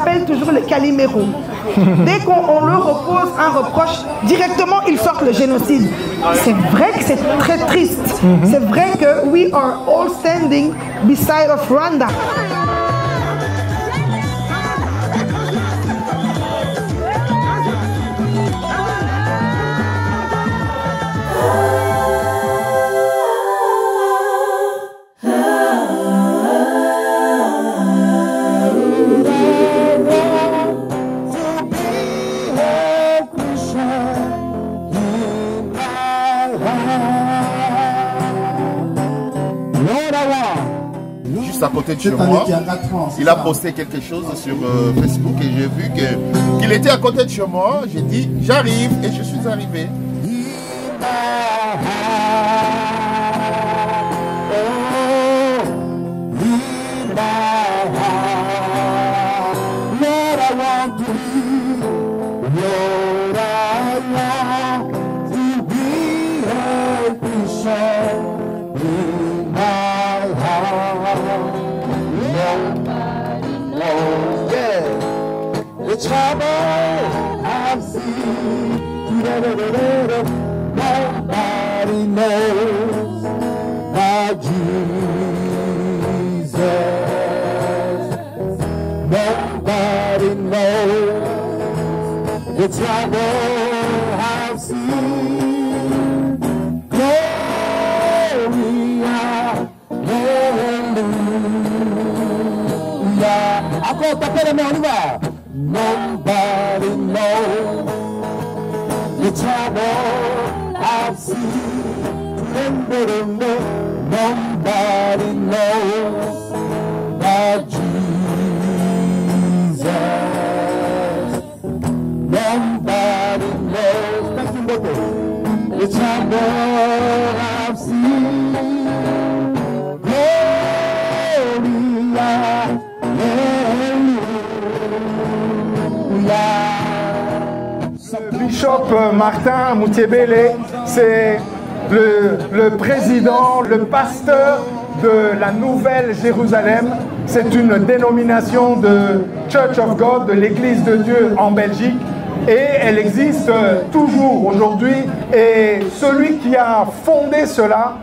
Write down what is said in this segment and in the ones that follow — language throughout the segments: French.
s'appelle toujours le Calimero. Dès qu'on leur oppose un reproche, directement ils sortent le génocide. C'est vrai que c'est très triste. C'est vrai que we are all standing beside of Rwanda. À côté de chez moi, il a posté quelque chose sur Facebook et j'ai vu qu'il était à côté de chez moi. J'ai dit j'arrive et je suis arrivé. The trouble I've seen, nobody knows but Jesus. Nobody knows the trouble I've seen. Gloria, hallelujah. Encore taper les mains, on y va. Nobody knows the trouble I've seen. Nobody knows but Jesus. Nobody knows the trouble I've seen. Bishop Martin Moutiébélé, c'est le président, le pasteur de la Nouvelle Jérusalem. C'est une dénomination de Church of God, de l'Église de Dieu en Belgique. Et elle existe toujours aujourd'hui. Et celui qui a fondé cela,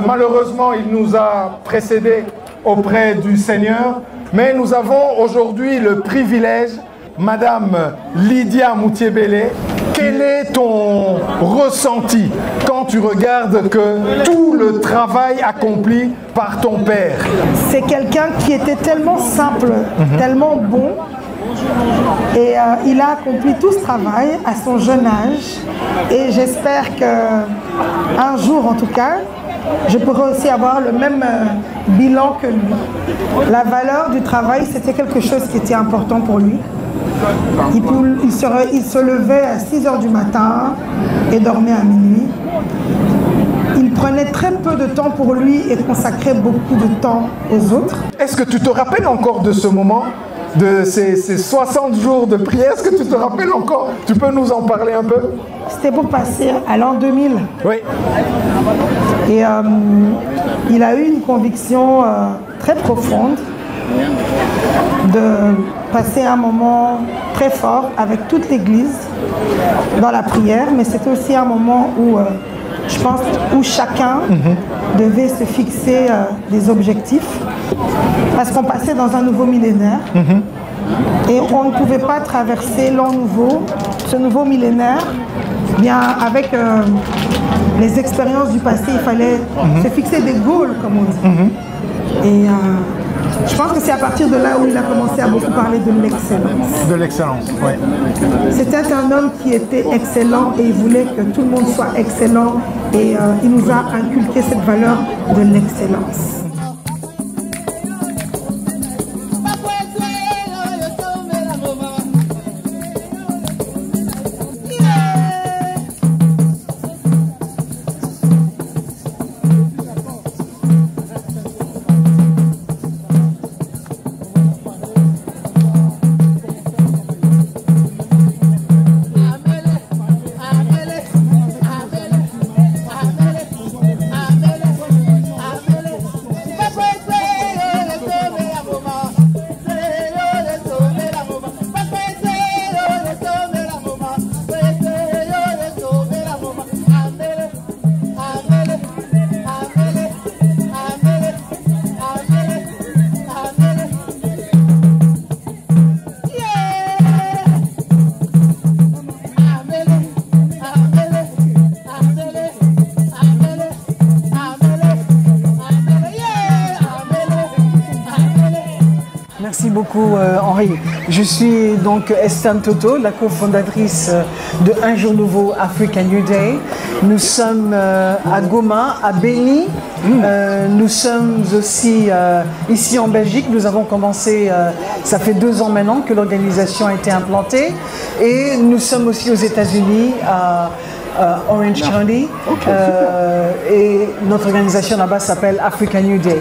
malheureusement, il nous a précédés auprès du Seigneur. Mais nous avons aujourd'hui le privilège, Madame Lydia Moutiébélé, quel est ton ressenti quand tu regardes que tout le travail accompli par ton père? C'est quelqu'un qui était tellement simple, tellement bon, et il a accompli tout ce travail à son jeune âge, et j'espère qu'un jour en tout cas, je pourrais aussi avoir le même bilan que lui. La valeur du travail, c'était quelque chose qui était important pour lui. Il se levait à 6 h du matin et dormait à minuit. Il prenait très peu de temps pour lui et consacrait beaucoup de temps aux autres. Est-ce que tu te rappelles encore de ce moment, de ces 60 jours de prière? Est-ce que tu te rappelles encore? Tu peux nous en parler un peu? C'était pour passer à l'an 2000. Oui. Et il a eu une conviction très profonde de passer un moment très fort avec toute l'Église dans la prière, mais c'était aussi un moment où, je pense, où chacun devait se fixer des objectifs, parce qu'on passait dans un nouveau millénaire et on ne pouvait pas traverser l'an nouveau, ce nouveau millénaire, bien avec les expériences du passé. Il fallait se fixer des goals, comme on dit. Et je pense que c'est à partir de là où il a commencé à beaucoup parler de l'excellence. De l'excellence, oui. C'était un homme qui était excellent et il voulait que tout le monde soit excellent. Et il nous a inculqué cette valeur de l'excellence. beaucoup Henri. Je suis donc Esther Toto, la cofondatrice de Un Jour Nouveau Africa New Day. Nous sommes à Goma, à Beni. Nous sommes aussi ici en Belgique. Nous avons commencé, ça fait 2 ans maintenant que l'organisation a été implantée. Et nous sommes aussi aux États-Unis, à Orange County. Et notre organisation là-bas s'appelle Africa New Day.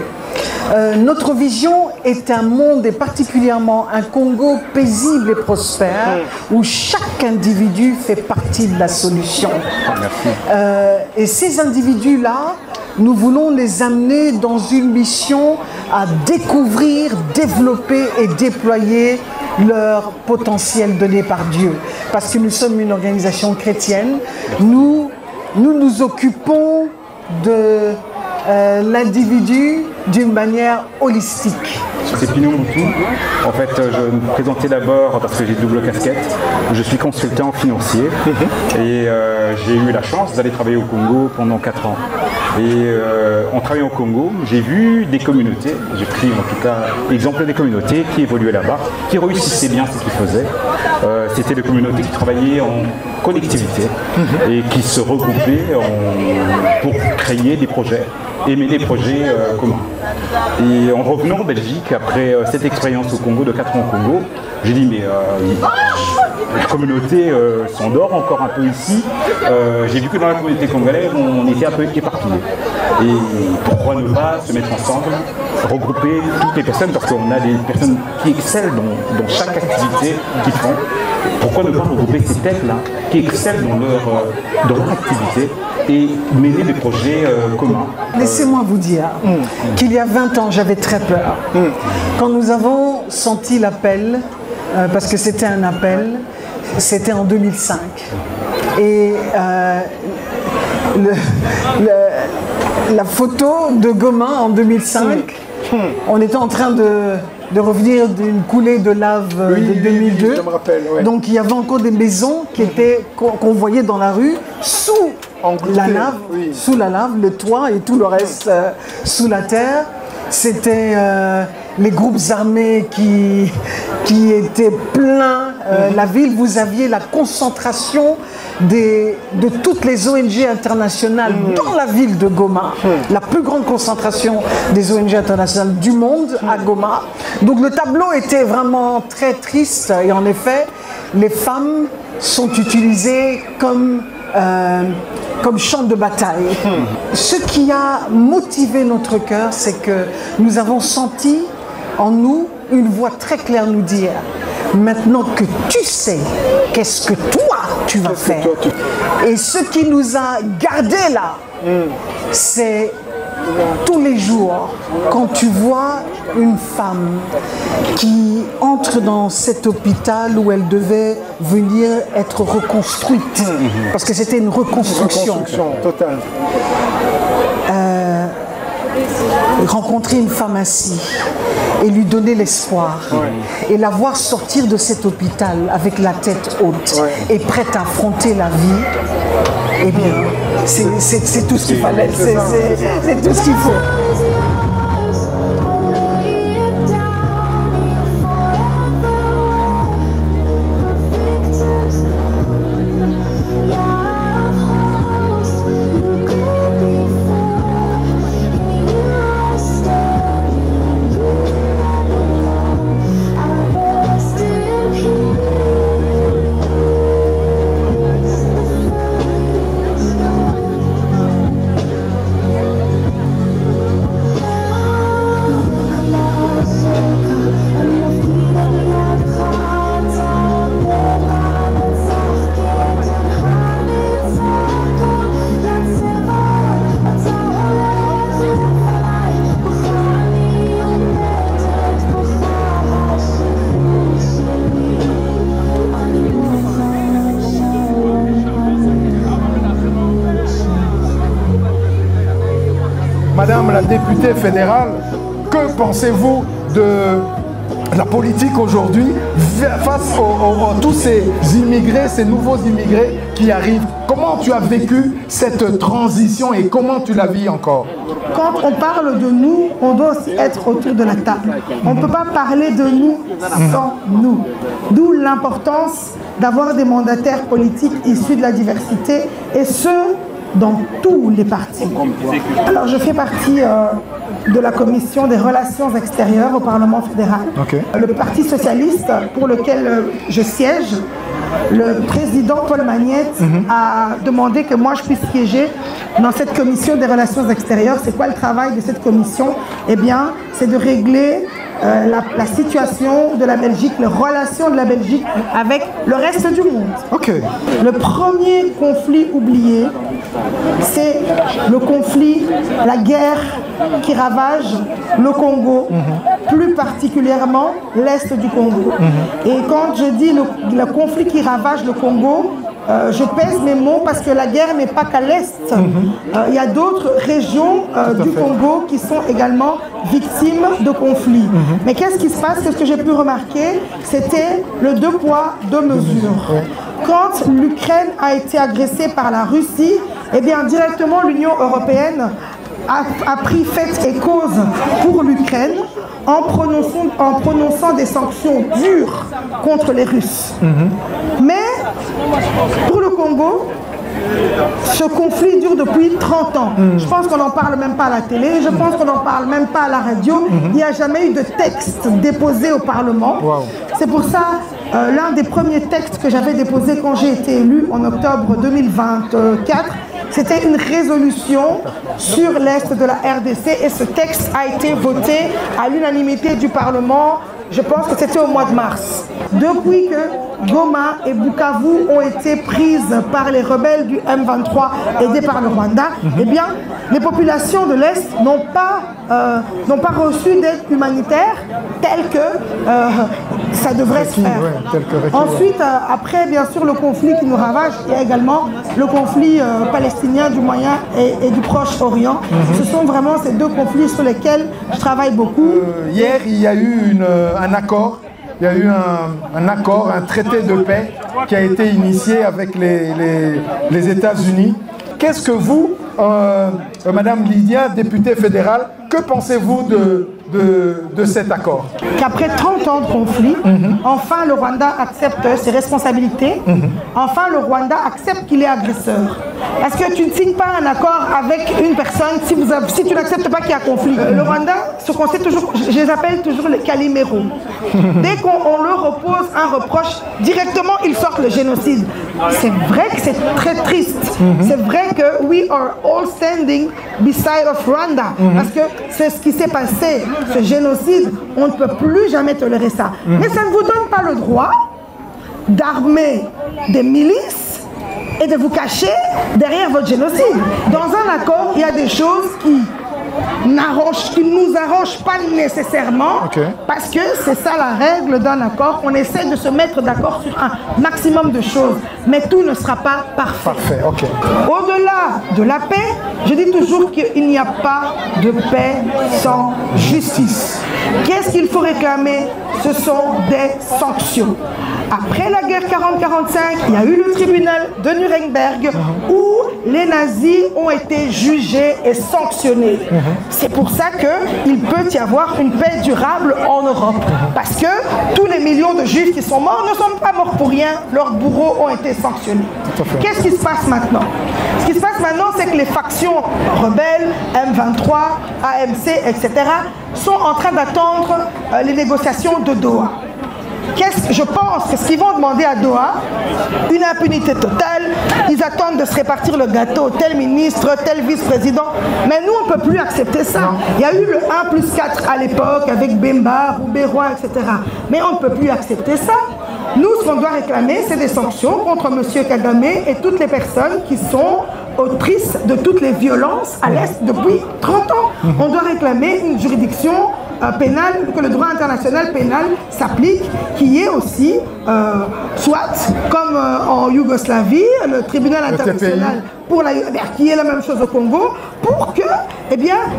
Notre vision est un monde et particulièrement un Congo paisible et prospère où chaque individu fait partie de la solution. Et ces individus-là, nous voulons les amener dans une mission à découvrir, développer et déployer leur potentiel donné par Dieu. Parce que nous sommes une organisation chrétienne, nous nous occupons de l'individu d'une manière holistique. C'est Pino Moutou. En fait, je me présentais d'abord parce que j'ai double casquette. Je suis consultant financier et j'ai eu la chance d'aller travailler au Congo pendant 4 ans. Et en travaillant au Congo, j'ai vu des communautés, j'ai pris en tout cas l'exemple des communautés qui évoluaient là-bas, qui réussissaient bien ce qu'ils faisaient. C'était des communautés qui travaillaient en collectivité et qui se regroupaient pour créer des projets et mener des projets communs. Et en revenant en Belgique, après cette expérience au Congo, de 4 ans au Congo, j'ai dit mais la communauté s'endort encore un peu ici. J'ai vu que dans la communauté congolaise, on était un peu éparpillés. Et pourquoi ne pas se mettre ensemble, regrouper toutes les personnes, parce qu'on a des personnes qui excellent dans chaque activité qu'ils font. Pourquoi ne pas regrouper ces têtes-là qui excellent dans leur activité et mener des projets communs. Laissez-moi vous dire qu'il y a 20 ans, j'avais très peur. Quand nous avons senti l'appel, parce que c'était un appel, c'était en 2005. Et la photo de Goma en 2005, on était en train de revenir d'une coulée de lave de 2002. Oui, je me rappelle, ouais. Donc il y avait encore des maisons qui étaient qu'on voyait dans la rue sous la lave, sous la lave, le toit et tout le reste sous la terre. C'était les groupes armés qui étaient pleins. La ville, vous aviez la concentration de toutes les ONG internationales dans la ville de Goma. La plus grande concentration des ONG internationales du monde à Goma. Donc le tableau était vraiment très triste. Et en effet, les femmes sont utilisées comme champ de bataille. Ce qui a motivé notre cœur, c'est que nous avons senti en nous une voix très claire nous dire: maintenant que tu sais, qu'est-ce que toi tu vas faire? Et ce qui nous a gardés là, c'est tous les jours, quand tu vois une femme qui entre dans cet hôpital où elle devait venir être reconstruite, parce que c'était une reconstruction totale. Rencontrer une femme assise et lui donner l'espoir et la voir sortir de cet hôpital avec la tête haute et prête à affronter la vie, eh bien, c'est tout ce qu'il fallait, c'est tout ce qu'il faut. Madame la députée fédérale, que pensez-vous de la politique aujourd'hui face à tous ces immigrés, ces nouveaux immigrés qui arrivent? Comment Comment tu as vécu cette transition et comment tu la vis encore? Quand on parle de nous, on doit aussi être autour de la table. On ne peut pas parler de nous sans nous. D'où l'importance d'avoir des mandataires politiques issus de la diversité, et ce, dans tous les partis. Alors, je fais partie de la commission des relations extérieures au Parlement fédéral. Okay. Le Parti socialiste, pour lequel je siège, le président Paul Magnette a demandé que moi je puisse siéger dans cette commission des relations extérieures. C'est quoi le travail de cette commission? Eh bien, c'est de régler la situation de la Belgique, les relations de la Belgique avec le reste du monde. Okay. Le premier conflit oublié, c'est le conflit, la guerre qui ravage le Congo, plus particulièrement l'Est du Congo. Et quand je dis le conflit qui ravage le Congo, je pèse mes mots parce que la guerre n'est pas qu'à l'Est. Il y a d'autres régions du Congo qui sont également victimes de conflits. Mais qu'est-ce qui se passe? Ce que j'ai pu remarquer, c'était le 2 poids, 2 mesures. Quand l'Ukraine a été agressée par la Russie, eh bien directement l'Union européenne a pris fait et cause pour l'Ukraine en prononçant des sanctions dures contre les Russes. Mais pour le Congo, ce conflit dure depuis 30 ans. Je pense qu'on n'en parle même pas à la télé, je pense qu'on n'en parle même pas à la radio. Il n'y a jamais eu de texte déposé au Parlement. C'est pour ça, l'un des premiers textes que j'avais déposé quand j'ai été élue en octobre 2024, c'était une résolution sur l'Est de la RDC, et ce texte a été voté à l'unanimité du Parlement. Je pense que c'était au mois de mars. Depuis que Goma et Bukavu ont été prises par les rebelles du M23 aidés par le Rwanda, eh bien, les populations de l'Est n'ont pas reçu d'aide humanitaire telle que ça devrait se faire. Ensuite, après, bien sûr, le conflit qui nous ravage, il y a également le conflit palestinien du Moyen et du Proche-Orient. Ce sont vraiment ces deux conflits sur lesquels je travaille beaucoup. Hier, il y a eu un accord. Il y a eu un accord, un traité de paix qui a été initié avec les États-Unis. Qu'est-ce que vous, Madame Lydia, députée fédérale, que pensez-vous de cet accord? Qu'après 30 ans de conflit, enfin le Rwanda accepte ses responsabilités, enfin le Rwanda accepte qu'il est agresseur. Parce que tu ne signes pas un accord avec une personne si tu n'acceptes pas qu'il y a conflit. Le Rwanda, ce qu'on sait toujours, je les appelle toujours les caliméros. Dès qu'on leur oppose un reproche, directement ils sortent le génocide. C'est vrai que c'est très triste. C'est vrai que we are all standing beside of Rwanda. Parce que c'est ce qui s'est passé. Ce génocide, on ne peut plus jamais tolérer ça. Mais ça ne vous donne pas le droit d'armer des milices et de vous cacher derrière votre génocide. Dans un accord, il y a des choses qui ne nous arrangent pas nécessairement, parce que c'est ça la règle d'un accord. On essaie de se mettre d'accord sur un maximum de choses, mais tout ne sera pas parfait. Au-delà de la paix, je dis toujours qu'il n'y a pas de paix sans justice. Qu'est-ce qu'il faut réclamer? Ce sont des sanctions. Après la guerre 40-45, il y a eu le tribunal de Nuremberg où les nazis ont été jugés et sanctionnés. C'est pour ça qu'il peut y avoir une paix durable en Europe. Parce que tous les millions de juifs qui sont morts ne sont pas morts pour rien. Leurs bourreaux ont été sanctionnés. Qu'est-ce qui se passe maintenant? Ce qui se passe maintenant, c'est que les factions rebelles, M23, AMC, etc., sont en train d'attendre les négociations de Doha. Je pense que ce qu'ils vont demander à Doha, une impunité totale, ils attendent de se répartir le gâteau, tel ministre, tel vice-président, mais nous on ne peut plus accepter ça. Il y a eu le 1+4 à l'époque avec Bemba, Roubaix-Roy, etc. Mais on ne peut plus accepter ça. Nous, ce qu'on doit réclamer, c'est des sanctions contre M. Kagame et toutes les personnes qui sont autrices de toutes les violences à l'Est depuis 30 ans. On doit réclamer une juridiction pénale, que le droit international pénal s'applique, qui est aussi, soit comme en Yougoslavie, le tribunal international pour qui est la même chose au Congo, pour que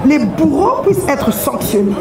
les bourreaux puissent être sanctionnés.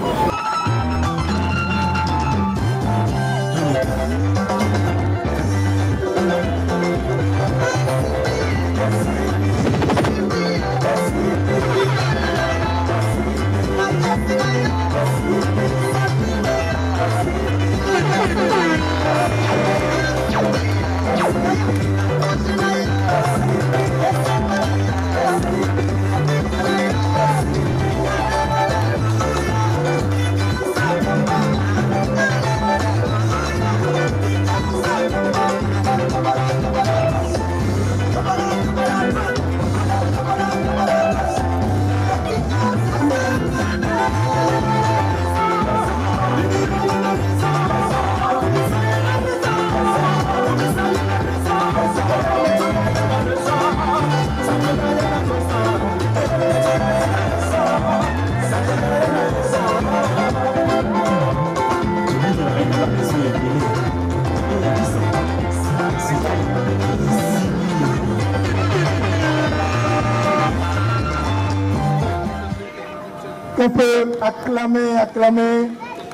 qu'on peut acclamer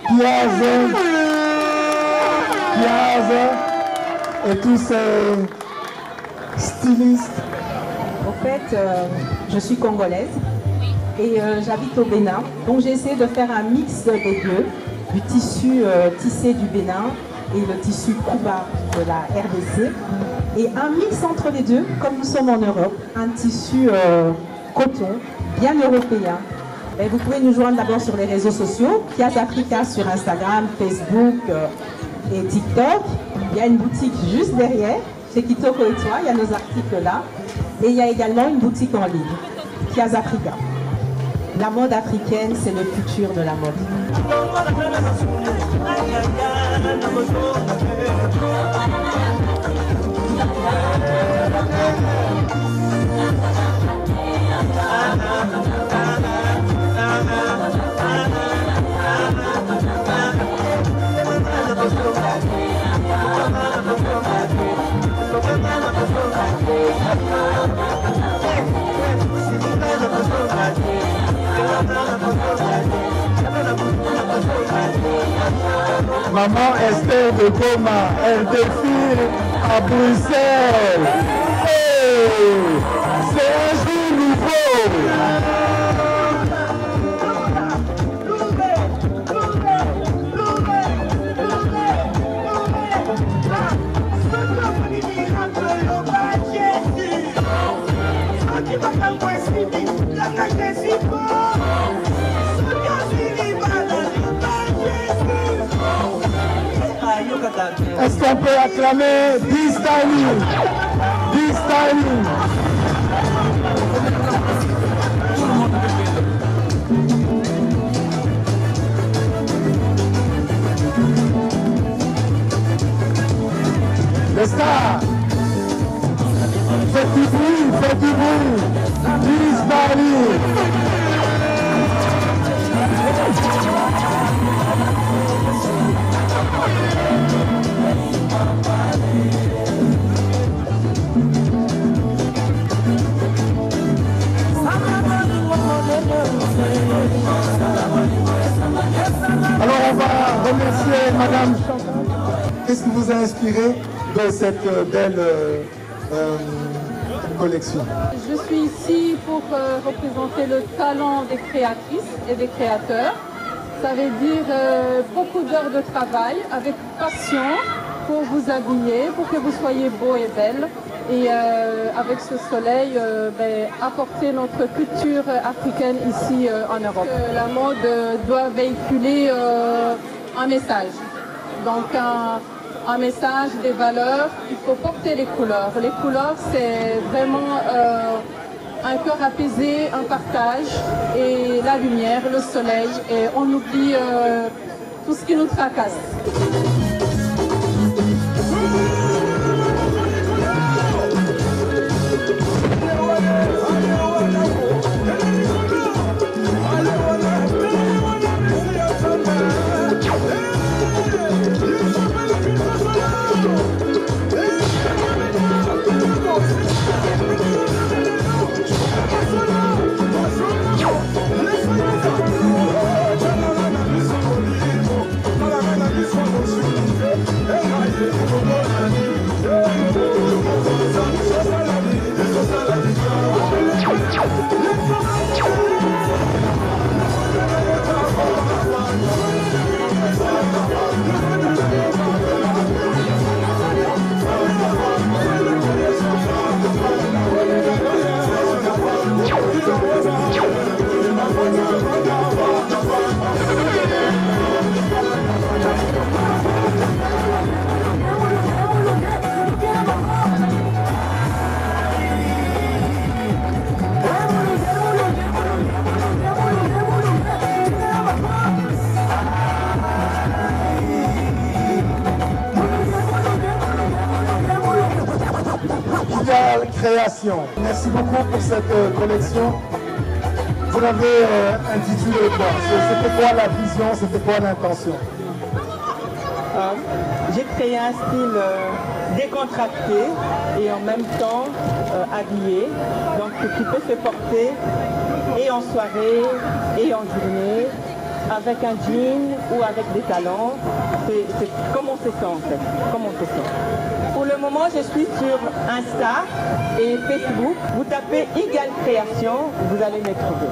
Piaz et tous ces stylistes? En fait, je suis congolaise et j'habite au Bénin. Donc j'ai essayé de faire un mix des deux, du tissu tissé du Bénin et le tissu Kuba de la RDC. Et un mix entre les deux, comme nous sommes en Europe, un tissu coton, bien européen. Et vous pouvez nous joindre d'abord sur les réseaux sociaux, Piaz Africa sur Instagram, Facebook et TikTok. Il y a une boutique juste derrière, chez Kitoko et toi, il y a nos articles là. Et il y a également une boutique en ligne, Piaz Africa. La mode africaine, c'est le futur de la mode. Maman Esther de Goma, elle défile à Bruxelles. Hey, c'est un jour nouveau. Est-ce qu'on peut acclamer D-Styling? D-Styling. Les stars. Faites du bruit, faites du bruit. D-Styling. Alors on va remercier Madame Chantal. Qu'est-ce qui vous a inspiré de cette belle collection? Je suis ici pour représenter le talent des créatrices et des créateurs. Ça veut dire beaucoup d'heures de travail avec passion pour vous habiller, pour que vous soyez beau et belle. Et avec ce soleil, apporter notre culture africaine ici en Europe. La mode doit véhiculer un message. Donc un message, des valeurs, il faut porter les couleurs. Les couleurs, c'est vraiment un cœur apaisé, un partage, et la lumière, le soleil, et on oublie tout ce qui nous tracasse. Création. Merci beaucoup pour cette collection. Vous l'avez intitulé quoi? C'était quoi la vision? C'était quoi l'intention? J'ai créé un style décontracté et en même temps habillé, donc qui peut se porter et en soirée, et en journée, avec un jean ou avec des talons. C'est comme on se sent en fait, comme on se sent. Pour le moment, je suis sur Insta et Facebook. Vous tapez Igale Création, vous allez me trouver.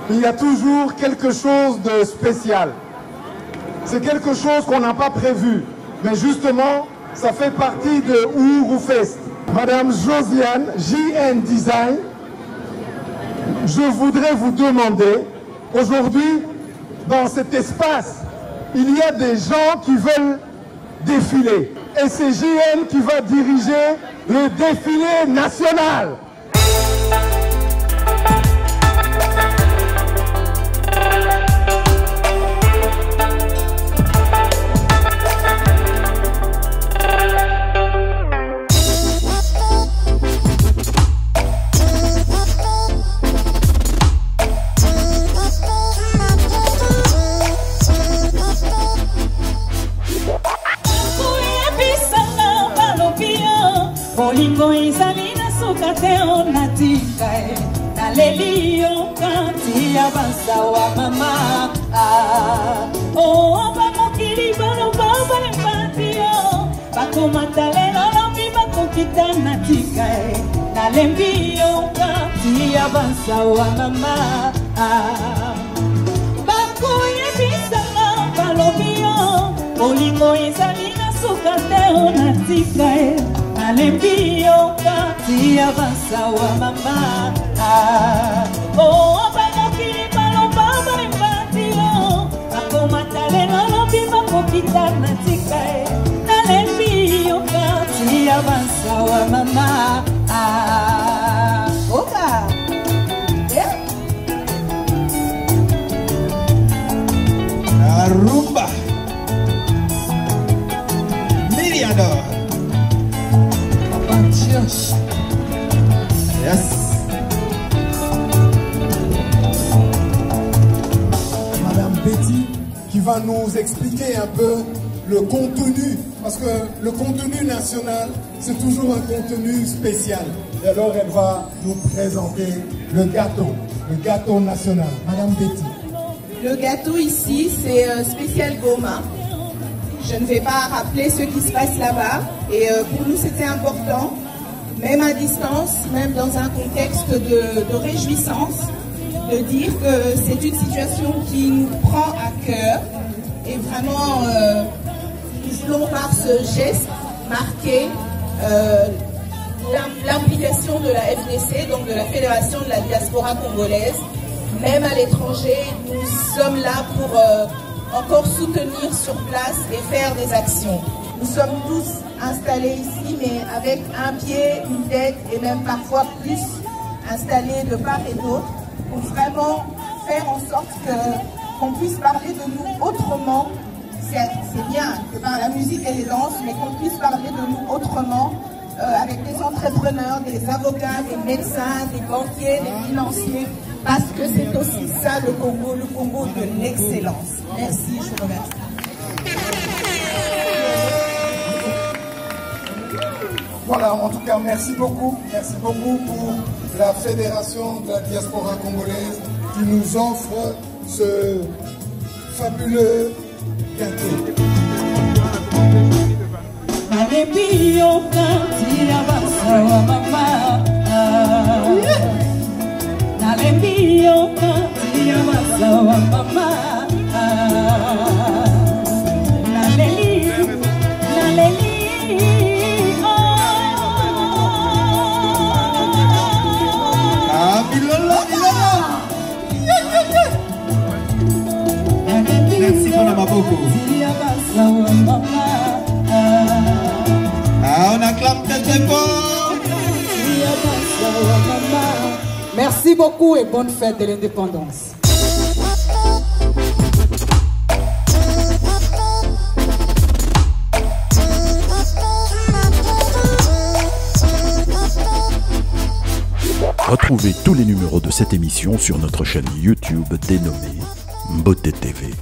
Il y a toujours quelque chose de spécial. C'est quelque chose qu'on n'a pas prévu. Mais justement, ça fait partie de Uhuru Fest. Madame Josiane, JN Design, je voudrais vous demander, aujourd'hui, dans cet espace, il y a des gens qui veulent défiler. Et c'est JN qui va diriger le défilé national. Bolingo ezali na suka te onatika nalelio kanti ya basawa mama bamokili baloba balempatio bakomata lelo lobi bakokita natika nalembio kanti ya basawa mama bakoyebisanga balobio bolingo ezali na suka te onatika Alembio kati ya basawa mama banokili baloba balempatio bakomata lelo lobi bakokita natika Alembio kati ya basawa mama Oka Rumba Miriador Yes. Madame Betty qui va nous expliquer un peu le contenu, parce que le contenu national, c'est toujours un contenu spécial. Et alors elle va nous présenter le gâteau national. Madame Betty. Le gâteau ici, c'est spécial Goma. Je ne vais pas rappeler ce qui se passe là-bas. Et pour nous, c'était important, même à distance, même dans un contexte de réjouissance, de dire que c'est une situation qui nous prend à cœur. Et vraiment, nous voulons par ce geste marquer l'implication de la FDC, donc de la Fédération de la diaspora congolaise. Même à l'étranger, nous sommes là pour encore soutenir sur place et faire des actions. Nous sommes tous installés ici, mais avec un pied, une tête et même parfois plus installés de part et d'autre pour vraiment faire en sorte qu'on puisse parler de nous autrement. C'est bien que par la musique et les danses, mais qu'on puisse parler de nous autrement avec des entrepreneurs, des avocats, des médecins, des banquiers, des financiers, parce que c'est aussi ça le Congo de l'excellence. Merci, je vous remercie. Voilà, en tout cas, merci beaucoup pour la Fédération de la diaspora congolaise qui nous offre ce fabuleux gâteau. Merci pour la maboko. On acclame très fort. Merci beaucoup et bonne fête de l'indépendance. Retrouvez tous les numéros de cette émission sur notre chaîne YouTube dénommée Mbote TV.